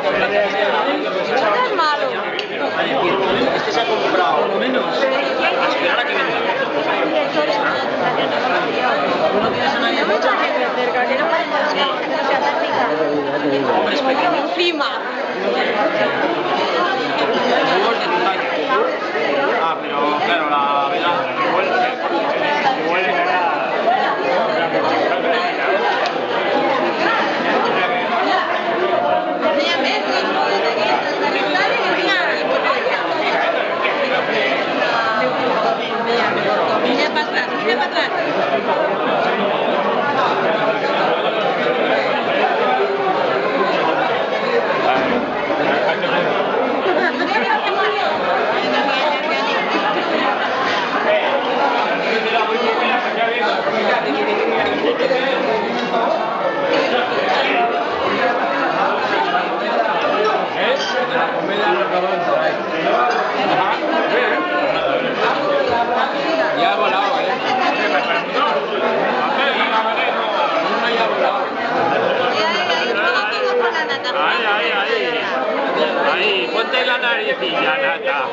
No es malo. Este se ha comprado. Por lo menos. Ahora que viene. ¿No tienes a nadie mucha gente cerca que no Encima. Ah, pero claro, la vela huele Mira para atrás, mira para atrás. Ya ha volado, Ahí, ponte la naricilla, Nata.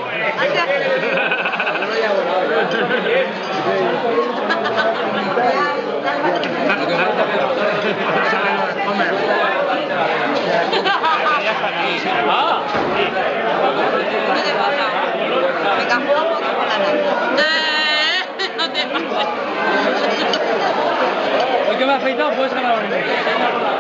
Venga, juega un poco con la nata. No te pases. ¿Por qué me has afeitado? Puedes ganar.